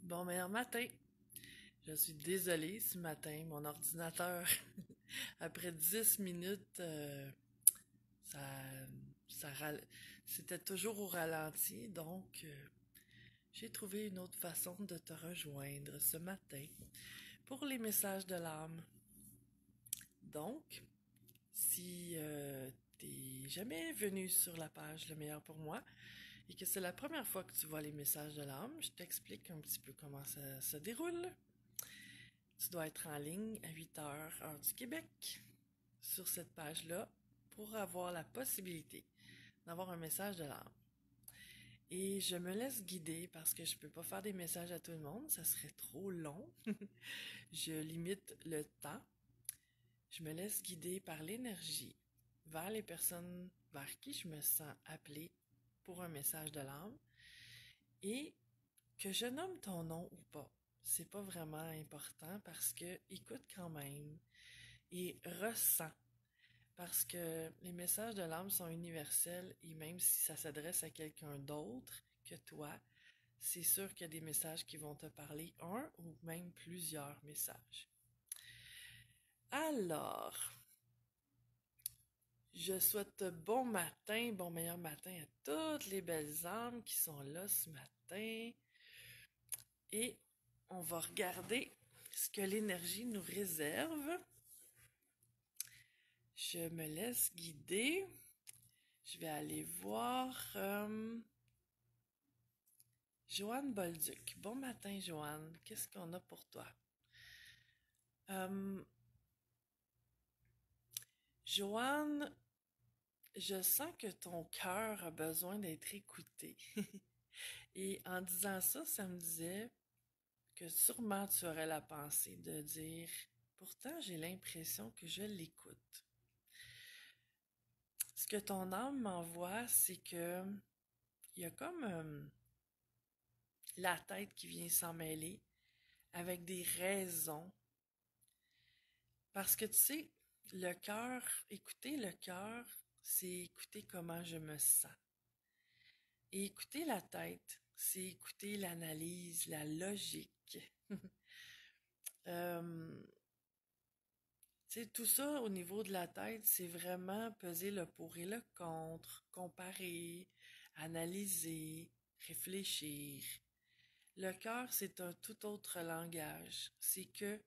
Bon meilleur matin. Je suis désolée ce matin, mon ordinateur, après 10 minutes, ça, ça c'était toujours au ralenti, donc j'ai trouvé une autre façon de te rejoindre ce matin pour les messages de l'âme. Donc, si t'es jamais venu sur la page Le Meilleur pour moi et que c'est la première fois que tu vois les messages de l'âme, je t'explique un petit peu comment ça se déroule. Tu dois être en ligne à 8 heures, heure du Québec, sur cette page-là, pour avoir la possibilité d'avoir un message de l'âme. Et je me laisse guider parce que je peux pas faire des messages à tout le monde, ça serait trop long. Je limite le temps. Je me laisse guider par l'énergie vers les personnes vers qui je me sens appelée pour un message de l'âme. Et que je nomme ton nom ou pas, c'est pas vraiment important parce que écoute quand même et ressens. Parce que les messages de l'âme sont universels et même si ça s'adresse à quelqu'un d'autre que toi, c'est sûr qu'il y a des messages qui vont te parler, un ou même plusieurs messages. Alors, je souhaite bon matin, bon meilleur matin à toutes les belles âmes qui sont là ce matin. Et on va regarder ce que l'énergie nous réserve. Je me laisse guider. Je vais aller voir Joanne Bolduc. Bon matin, Joanne. Qu'est-ce qu'on a pour toi? Joanne, je sens que ton cœur a besoin d'être écouté. Et en disant ça, ça me disait que sûrement tu aurais la pensée de dire pourtant j'ai l'impression que je l'écoute. Ce que ton âme m'envoie, c'est que il y a comme la tête qui vient s'en mêler avec des raisons. Parce que tu sais, le cœur, écouter le cœur, c'est écouter comment je me sens. Et écouter la tête, c'est écouter l'analyse, la logique. euh, Tu sais, tout ça au niveau de la tête, c'est vraiment peser le pour et le contre, comparer, analyser, réfléchir. Le cœur, c'est un tout autre langage. C'est que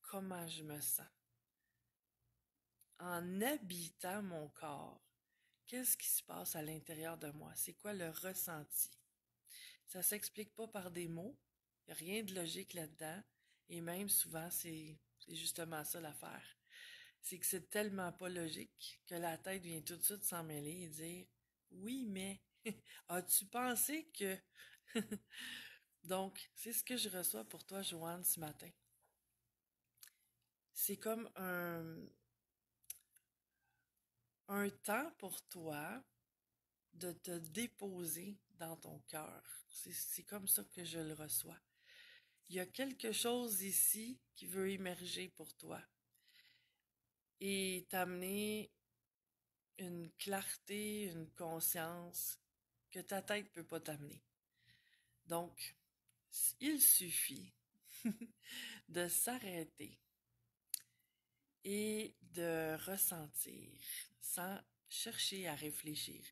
comment je me sens. En habitant mon corps, qu'est-ce qui se passe à l'intérieur de moi? C'est quoi le ressenti? Ça s'explique pas par des mots. Il n'y a rien de logique là-dedans. Et même souvent, c'est justement ça l'affaire. C'est que c'est tellement pas logique que la tête vient tout de suite s'en mêler et dire oui, mais as-tu pensé que. Donc, c'est ce que je reçois pour toi, Joanne, ce matin. C'est comme un temps pour toi de te déposer dans ton cœur. C'est comme ça que je le reçois. Il y a quelque chose ici qui veut émerger pour toi et t'amener une clarté, une conscience que ta tête ne peut pas t'amener. Donc, il suffit de s'arrêter et de ressentir sans chercher à réfléchir,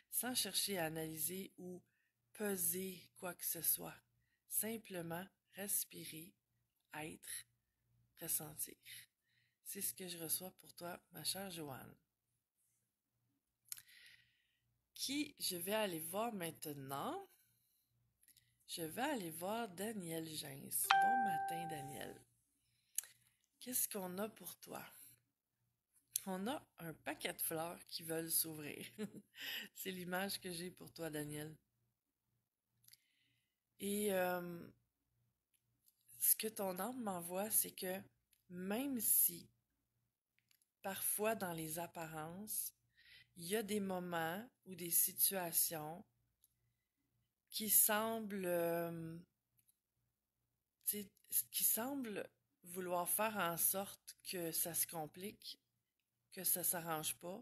sans chercher à analyser ou peser quoi que ce soit. Simplement respirer, être, ressentir. C'est ce que je reçois pour toi, ma chère Joanne. Qui je vais aller voir maintenant? Je vais aller voir Daniel Gens. Bon matin, Daniel. Qu'est-ce qu'on a pour toi? On a un paquet de fleurs qui veulent s'ouvrir. C'est l'image que j'ai pour toi, Daniel. Et ce que ton âme m'envoie, c'est que même si parfois dans les apparences, il y a des moments ou des situations qui semblent, qui semblent vouloir faire en sorte que ça se complique, que ça s'arrange pas,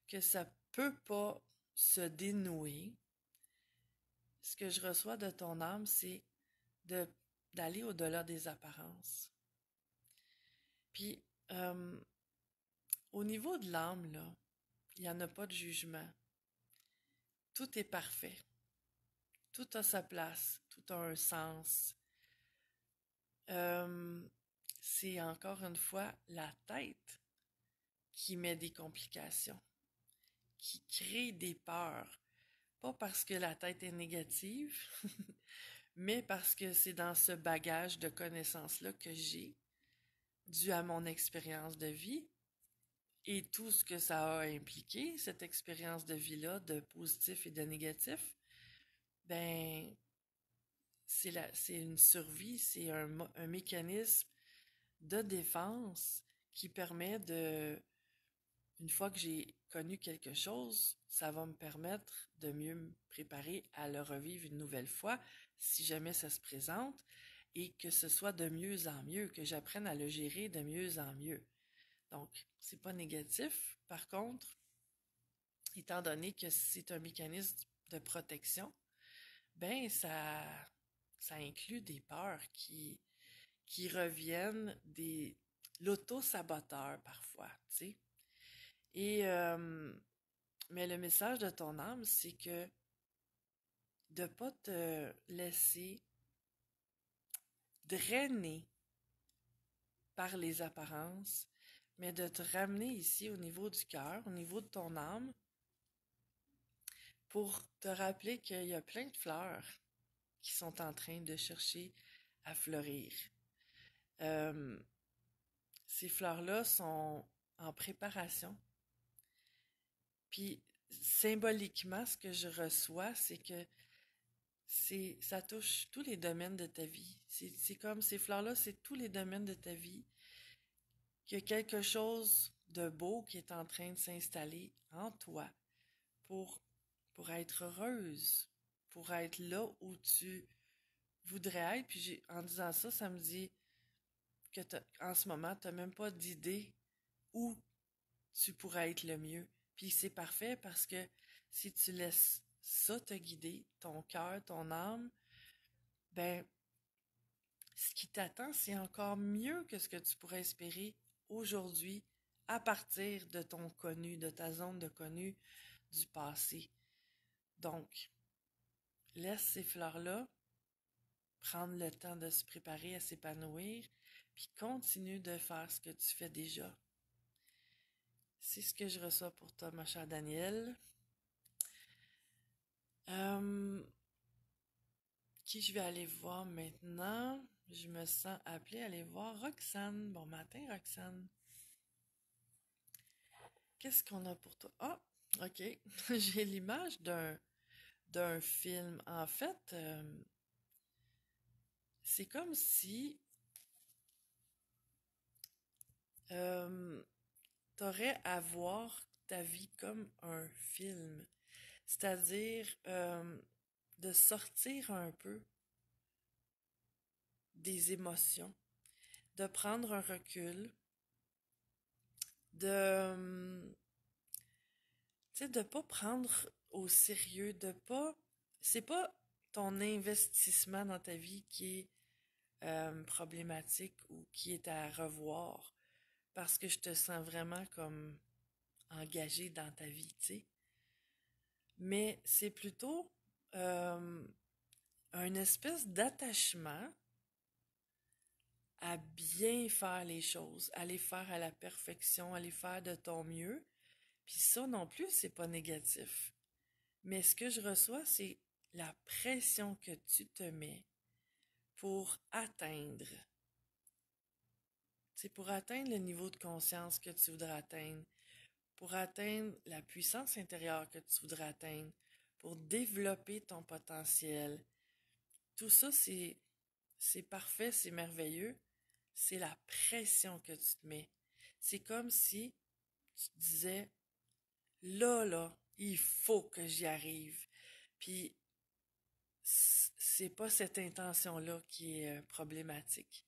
que ça peut pas se dénouer. Ce que je reçois de ton âme, c'est de d'aller au-delà des apparences. Puis, au niveau de l'âme, là, il n'y en a pas de jugement. Tout est parfait. Tout a sa place. Tout a un sens. Euh, c'est encore une fois la tête qui met des complications, qui crée des peurs. Pas parce que la tête est négative, mais parce que c'est dans ce bagage de connaissances-là que j'ai, dû à mon expérience de vie et tout ce que ça a impliqué, cette expérience de vie-là, de positif et de négatif, ben, c'est une survie, c'est un mécanisme de défense qui permet une fois que j'ai connu quelque chose, ça va me permettre de mieux me préparer à le revivre une nouvelle fois, si jamais ça se présente, et que ce soit de mieux en mieux, que j'apprenne à le gérer de mieux en mieux. Donc, c'est pas négatif. Par contre, étant donné que c'est un mécanisme de protection, ben ça inclut des peurs qui reviennent l'auto-saboteur parfois, tu sais. Et mais le message de ton âme, c'est que de pas te laisser drainer par les apparences, mais de te ramener ici au niveau du cœur, au niveau de ton âme, pour te rappeler qu'il y a plein de fleurs qui sont en train de chercher à fleurir. Euh, ces fleurs-là sont en préparation. Puis symboliquement, ce que je reçois, c'est que ça touche tous les domaines de ta vie. C'est comme ces fleurs-là, c'est tous les domaines de ta vie. Qu'il y a quelque chose de beau qui est en train de s'installer en toi pour, pour être heureuse, pour être là où tu voudrais être. Puis en disant ça, ça me dit que en ce moment, tu n'as même pas d'idée où tu pourrais être le mieux. Puis c'est parfait parce que si tu laisses ça te guider, ton cœur, ton âme, ben, ce qui t'attend, c'est encore mieux que ce que tu pourrais espérer aujourd'hui à partir de ton connu, de ta zone de connu du passé. Donc, laisse ces fleurs-là prendre le temps de se préparer à s'épanouir, puis continue de faire ce que tu fais déjà. C'est ce que je reçois pour toi, ma chère Danielle. Qui je vais aller voir maintenant? Je me sens appelée à aller voir Roxane. Bon matin, Roxane. Qu'est-ce qu'on a pour toi? Ah, ok. J'ai l'image d'un film. En fait, c'est comme si t'aurais à voir ta vie comme un film. C'est-à-dire de sortir un peu des émotions, de prendre un recul, de tu sais, de pas prendre au sérieux, de pas, c'est pas ton investissement dans ta vie qui est problématique ou qui est à revoir, parce que je te sens vraiment comme engagé dans ta vie, tu sais. Mais c'est plutôt une espèce d'attachement à bien faire les choses, à les faire à la perfection, à les faire de ton mieux. Puis ça non plus, c'est pas négatif. Mais ce que je reçois, c'est la pression que tu te mets pour atteindre. C'est pour atteindre le niveau de conscience que tu voudrais atteindre, pour atteindre la puissance intérieure que tu voudrais atteindre, pour développer ton potentiel. Tout ça, c'est parfait, c'est merveilleux. C'est la pression que tu te mets. C'est comme si tu te disais, là, il faut que j'y arrive. Puis, c'est pas cette intention-là qui est problématique.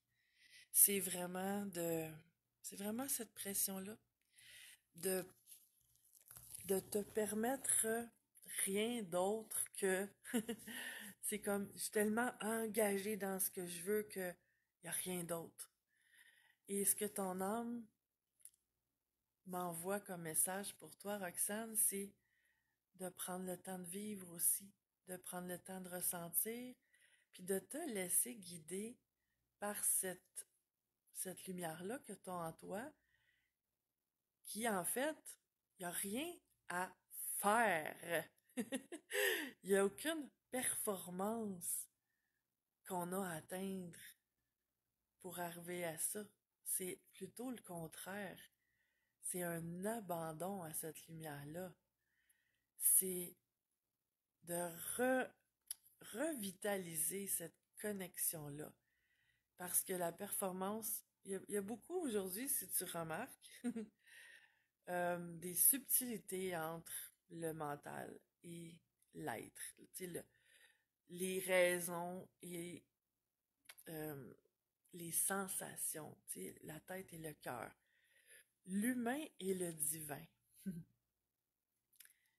C'est vraiment c'est vraiment cette pression-là de, de te permettre rien d'autre que C'est comme, je suis tellement engagée dans ce que je veux que y a rien d'autre. Et ce que ton âme m'envoie comme message pour toi, Roxane, c'est de prendre le temps de vivre aussi, de prendre le temps de ressentir, puis de te laisser guider par cette lumière-là que tu as en toi, qui en fait, il n'y a rien à faire. Il n'y a aucune performance qu'on a à atteindre pour arriver à ça. C'est plutôt le contraire. C'est un abandon à cette lumière-là. C'est de revitaliser cette connexion-là. Parce que la performance, il y a beaucoup aujourd'hui, si tu remarques, des subtilités entre le mental et l'être. Tu sais, les raisons et euh, les sensations, tu sais, la tête et le cœur. L'humain et le divin.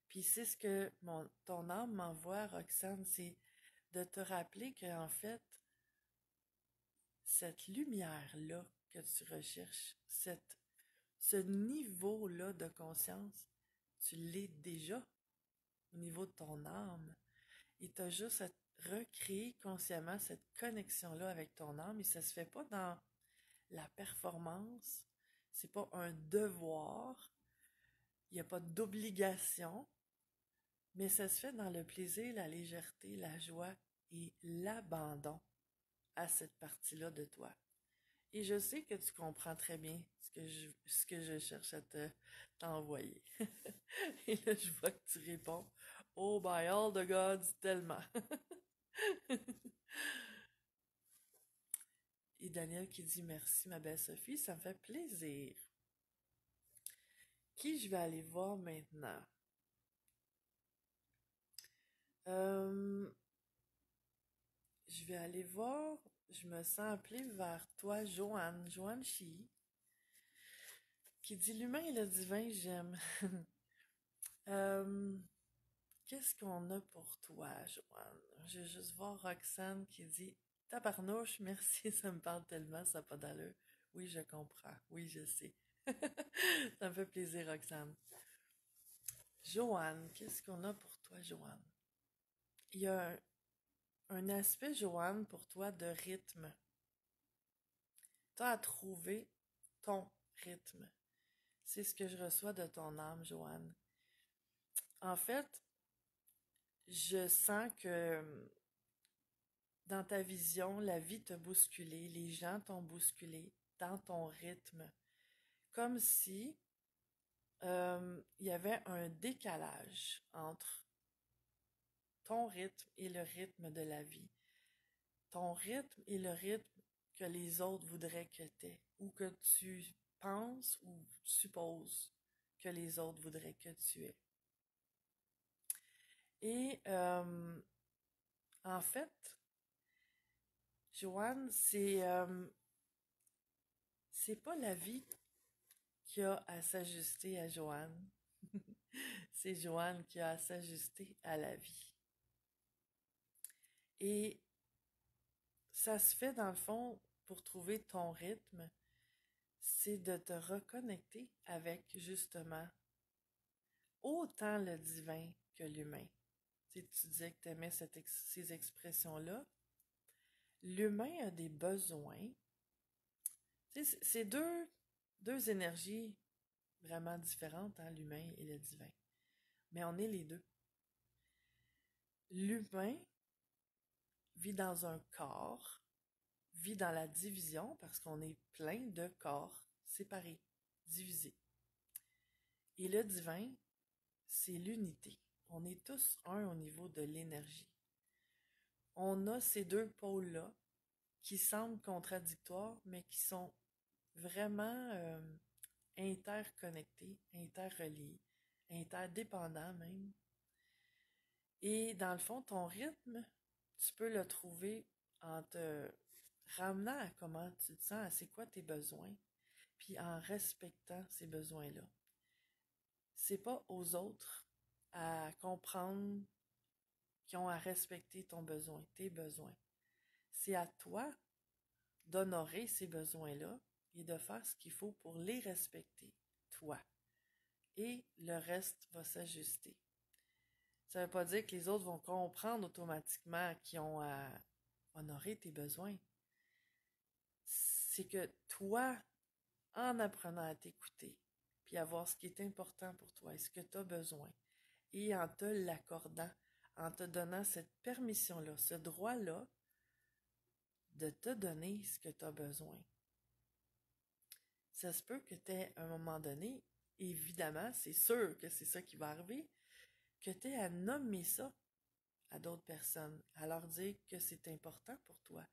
Puis c'est ce que ton âme m'envoie, Roxane, c'est de te rappeler qu'en fait, cette lumière-là que tu recherches, ce niveau-là de conscience, tu l'es déjà au niveau de ton âme. Et tu as juste à recréer consciemment cette connexion-là avec ton âme. Et ça se fait pas dans la performance, c'est pas un devoir, il n'y a pas d'obligation, mais ça se fait dans le plaisir, la légèreté, la joie et l'abandon à cette partie-là de toi. Et je sais que tu comprends très bien ce que je cherche à t'envoyer. Et là, je vois que tu réponds, Oh, by all the gods, tellement. Et Daniel qui dit merci, ma belle Sophie, ça me fait plaisir. Qui je vais aller voir maintenant? Euh, je vais aller voir, je me sens appelée vers toi, Joanne Chi, qui dit l'humain et le divin, j'aime. Euh, Qu'est-ce qu'on a pour toi, Joanne? Je vais juste voir Roxane qui dit tabarnouche, merci, ça me parle tellement, ça n'a pas d'allure. Oui, je comprends. Oui, je sais. Ça me fait plaisir, Roxane. Joanne, qu'est-ce qu'on a pour toi, Joanne? Il y a un aspect, Joanne, pour toi de rythme. Tu as à trouver ton rythme. C'est ce que je reçois de ton âme, Joanne. En fait, je sens que dans ta vision, la vie t'a bousculé, les gens t'ont bousculé dans ton rythme. Comme si il y avait un décalage entre ton rythme et le rythme de la vie. Ton rythme et le rythme que les autres voudraient que tu aies, ou que tu penses ou supposes que les autres voudraient que tu aies. Et en fait, Joanne, c'est pas la vie qui a à s'ajuster à Joanne. C'est Joanne qui a à s'ajuster à la vie. Et ça se fait dans le fond pour trouver ton rythme, c'est de te reconnecter avec justement autant le divin que l'humain. Tu disais que tu aimais ces expressions-là. L'humain a des besoins. C'est deux énergies vraiment différentes, hein, l'humain et le divin. Mais on est les deux. L'humain vit dans un corps, vit dans la division parce qu'on est plein de corps séparés, divisés. Et le divin, c'est l'unité. On est tous un au niveau de l'énergie. On a ces deux pôles-là qui semblent contradictoires, mais qui sont vraiment interconnectés, interreliés, interdépendants même. Et dans le fond, ton rythme, tu peux le trouver en te ramenant à comment tu te sens, à c'est quoi tes besoins, puis en respectant ces besoins-là. C'est pas aux autres à comprendre qui ont à respecter ton besoin, tes besoins. C'est à toi d'honorer ces besoins-là et de faire ce qu'il faut pour les respecter, toi. Et le reste va s'ajuster. Ça ne veut pas dire que les autres vont comprendre automatiquement qu'ils ont à honorer tes besoins. C'est que toi, en apprenant à t'écouter, puis à voir ce qui est important pour toi et ce que tu as besoin, et en te l'accordant, en te donnant cette permission-là, ce droit-là, de te donner ce que tu as besoin. Ça se peut que tu aies, à un moment donné, évidemment, c'est sûr que c'est ça qui va arriver, que tu aies à nommer ça à d'autres personnes, à leur dire que c'est important pour toi,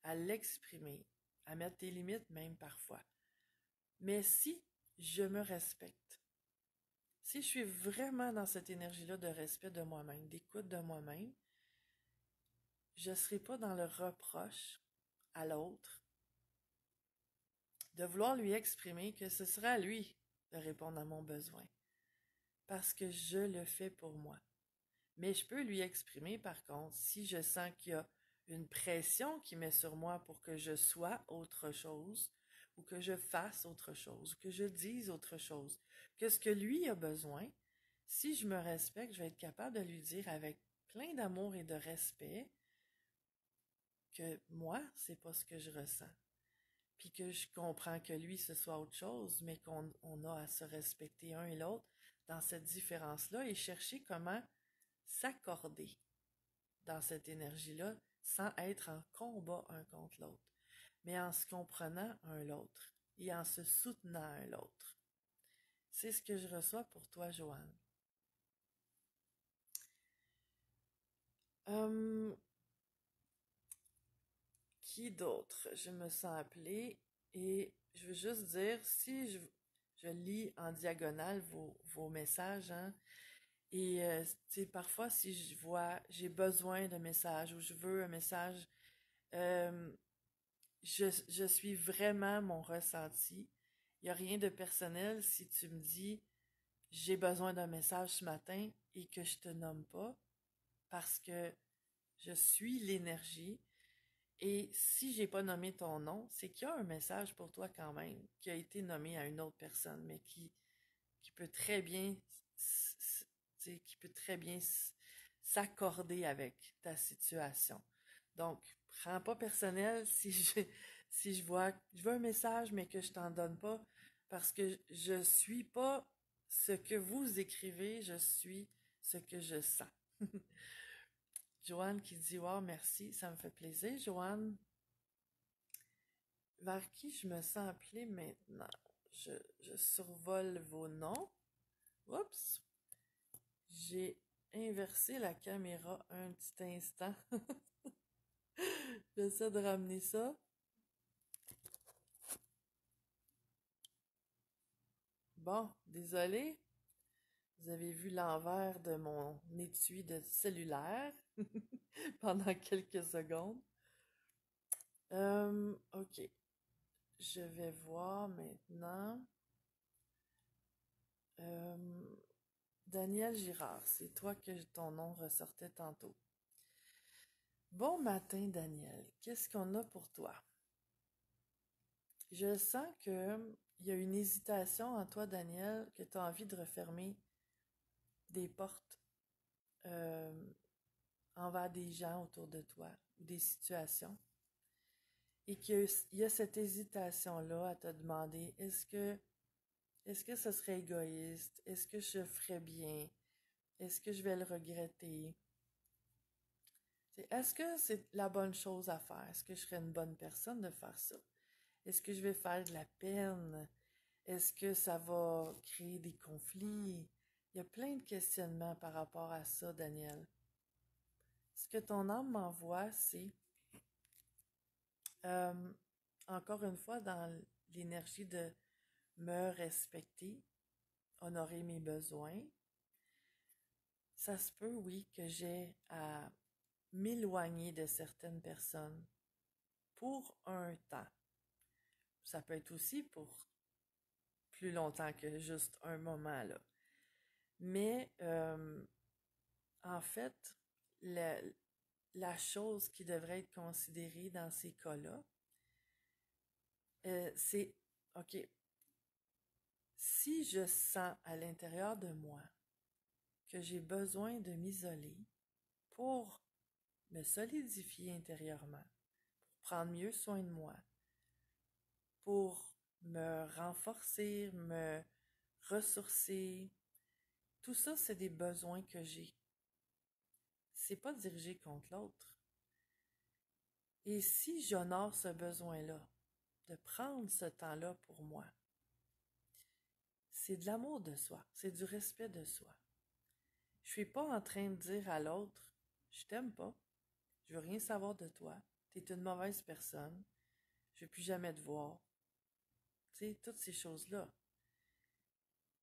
à l'exprimer, à mettre tes limites même parfois. Mais si je me respecte, si je suis vraiment dans cette énergie-là de respect de moi-même, d'écoute de moi-même, je ne serai pas dans le reproche à l'autre, de vouloir lui exprimer que ce sera à lui de répondre à mon besoin, parce que je le fais pour moi. Mais je peux lui exprimer, par contre, si je sens qu'il y a une pression qui met sur moi pour que je sois autre chose, ou que je fasse autre chose, ou que je dise autre chose, que ce que lui a besoin, si je me respecte, je vais être capable de lui dire avec plein d'amour et de respect que moi, c'est pas ce que je ressens. Puis que je comprends que lui, ce soit autre chose, mais qu'on a à se respecter un et l'autre dans cette différence-là et chercher comment s'accorder dans cette énergie-là sans être en combat un contre l'autre, mais en se comprenant un l'autre et en se soutenant un l'autre. C'est ce que je reçois pour toi, Joanne. Qui d'autre? Je me sens appelée et je veux juste dire, si je lis en diagonale vos messages, hein, et parfois si je vois, j'ai besoin d'un message ou je veux un message, euh, je suis vraiment mon ressenti. Il n'y a rien de personnel si tu me dis j'ai besoin d'un message ce matin et que je te nomme pas parce que je suis l'énergie. Et si j'ai pas nommé ton nom, c'est qu'il y a un message pour toi quand même, qui a été nommé à une autre personne, mais qui peut très bien, qui peut très bien s'accorder avec ta situation. Donc, prends pas personnel si je vois, je veux un message, mais que je t'en donne pas, parce que je suis pas ce que vous écrivez, je suis ce que je sens. Joanne qui dit, wow, merci, ça me fait plaisir, Joanne. Vers qui je me sens appelée maintenant? Je survole vos noms. Oups! J'ai inversé la caméra un petit instant. J'essaie de ramener ça. Bon, désolé. Vous avez vu l'envers de mon étui de cellulaire pendant quelques secondes. Ok. Je vais voir maintenant. Daniel Girard, c'est toi que ton nom ressortait tantôt. Bon matin, Daniel. Qu'est-ce qu'on a pour toi? Je sens que il y a une hésitation en toi, Daniel, que tu as envie de refermer des portes envers des gens autour de toi ou des situations. Et qu'il y a cette hésitation-là à te demander, est-ce que ce serait égoïste? Est-ce que je ferais bien? Est-ce que je vais le regretter? Est-ce que c'est la bonne chose à faire? Est-ce que je serais une bonne personne de faire ça? Est-ce que je vais faire de la peine? Est-ce que ça va créer des conflits? Il y a plein de questionnements par rapport à ça, Daniel. Ce que ton âme m'envoie, c'est, euh, encore une fois, dans l'énergie de me respecter, honorer mes besoins. Ça se peut, oui, que j'ai à m'éloigner de certaines personnes pour un temps. Ça peut être aussi pour plus longtemps que juste un moment, là. Mais, en fait, la, la chose qui devrait être considérée dans ces cas-là, c'est, OK, si je sens à l'intérieur de moi que j'ai besoin de m'isoler pour me solidifier intérieurement, pour prendre mieux soin de moi, pour me renforcer, me ressourcer, tout ça, c'est des besoins que j'ai. C'est pas dirigé contre l'autre. Et si j'honore ce besoin-là, de prendre ce temps-là pour moi, c'est de l'amour de soi, c'est du respect de soi. Je suis pas en train de dire à l'autre, je t'aime pas, je veux rien savoir de toi, t'es une mauvaise personne, je veux plus jamais te voir. Tu sais, toutes ces choses-là.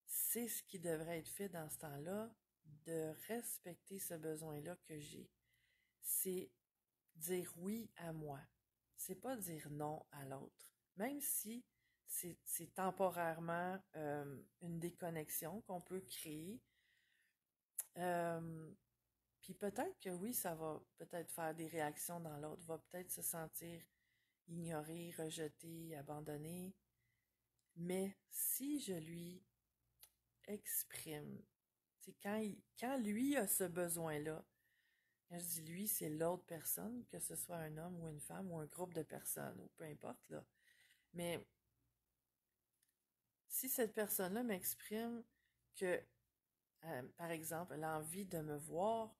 C'est ce qui devrait être fait dans ce temps-là, de respecter ce besoin-là que j'ai. C'est dire oui à moi. C'est pas dire non à l'autre. Même si c'est temporairement une déconnexion qu'on peut créer. Euh, Puis peut-être que oui, ça va peut-être faire des réactions dans l'autre, va peut-être se sentir ignoré, rejeté, abandonné. Mais si je lui exprime, c'est quand lui a ce besoin-là, quand je dis lui, c'est l'autre personne, que ce soit un homme ou une femme ou un groupe de personnes, ou peu importe, là. Mais si cette personne-là m'exprime que, par exemple, elle a envie de me voir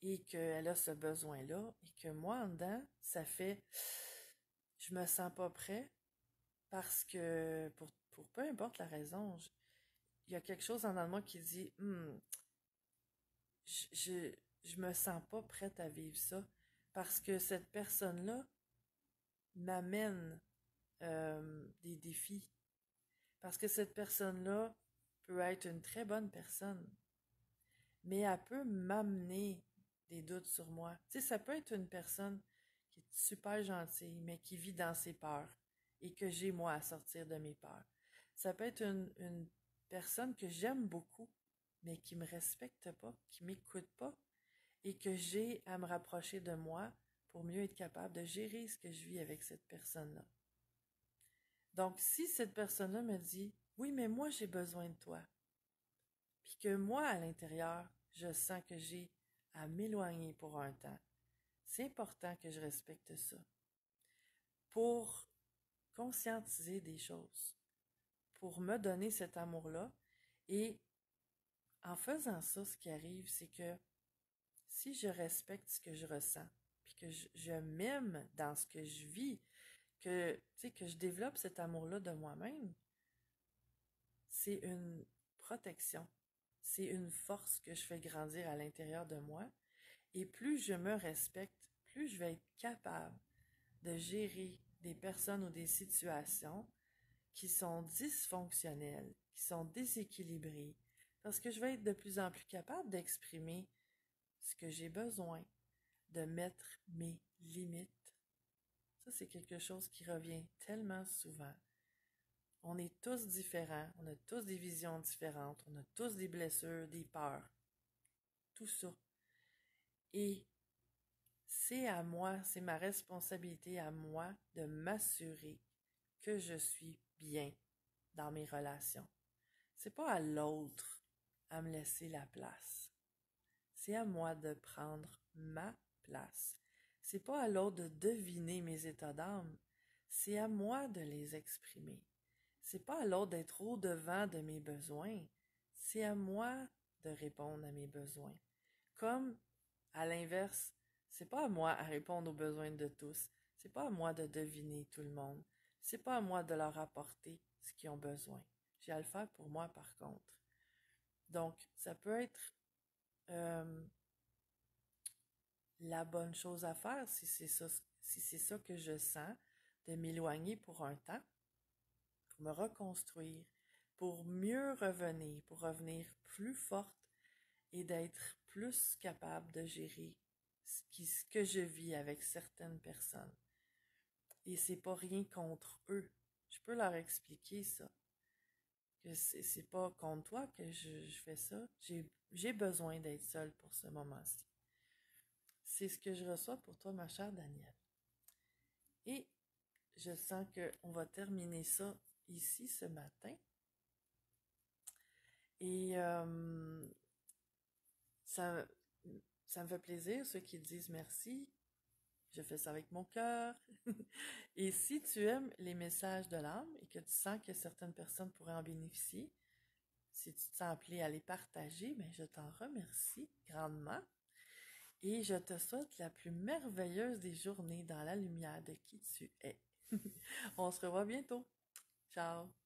et qu'elle a ce besoin-là, et que moi, en dedans, ça fait, je me sens pas prêt parce que, pour peu importe la raison, il y a quelque chose en dedans de moi qui dit, je, je, je me sens pas prête à vivre ça parce que cette personne-là m'amène des défis. Parce que cette personne-là peut être une très bonne personne, mais elle peut m'amener des doutes sur moi. Tu sais, ça peut être une personne qui est super gentille, mais qui vit dans ses peurs et que j'ai, moi, à sortir de mes peurs. Ça peut être une personne que j'aime beaucoup, mais qui me respecte pas, qui m'écoute pas et que j'ai à me rapprocher de moi pour mieux être capable de gérer ce que je vis avec cette personne-là. Donc, si cette personne-là me dit, oui, mais moi, j'ai besoin de toi, puis que moi, à l'intérieur, je sens que j'ai à m'éloigner pour un temps, c'est important que je respecte ça pour conscientiser des choses, pour me donner cet amour-là. Et en faisant ça, ce qui arrive, c'est que si je respecte ce que je ressens, puis que je m'aime dans ce que je vis, que, tu sais, que je développe cet amour-là de moi-même, c'est une protection. C'est une force que je fais grandir à l'intérieur de moi. Et plus je me respecte, plus je vais être capable de gérer des personnes ou des situations qui sont dysfonctionnelles, qui sont déséquilibrées, parce que je vais être de plus en plus capable d'exprimer ce que j'ai besoin, de mettre mes limites. Ça, c'est quelque chose qui revient tellement souvent. On est tous différents, on a tous des visions différentes, on a tous des blessures, des peurs, tout ça. Et c'est à moi, c'est ma responsabilité à moi de m'assurer que je suis bien dans mes relations. C'est pas à l'autre à me laisser la place. C'est à moi de prendre ma place. C'est pas à l'autre de deviner mes états d'âme. C'est à moi de les exprimer. C'est pas à l'autre d'être au-devant de mes besoins. C'est à moi de répondre à mes besoins. Comme, à l'inverse, c'est pas à moi à répondre aux besoins de tous. C'est pas à moi de deviner tout le monde. C'est pas à moi de leur apporter ce qu'ils ont besoin. J'ai à le faire pour moi, par contre. Donc, ça peut être la bonne chose à faire si c'est ça que je sens, de m'éloigner pour un temps, pour me reconstruire, pour mieux revenir, pour revenir plus forte et d'être plus capable de gérer ce que je vis avec certaines personnes. Et c'est pas rien contre eux. Je peux leur expliquer ça. Que c'est pas contre toi que je fais ça. J'ai besoin d'être seule pour ce moment-ci. C'est ce que je reçois pour toi, ma chère Danielle. Et je sens qu'on va terminer ça ici ce matin. Et ça, ça me fait plaisir, ceux qui disent merci. Je fais ça avec mon cœur. Et si tu aimes les messages de l'âme et que tu sens que certaines personnes pourraient en bénéficier, si tu te sens appelé à les partager, ben je t'en remercie grandement. Et je te souhaite la plus merveilleuse des journées dans la lumière de qui tu es. On se revoit bientôt. Ciao!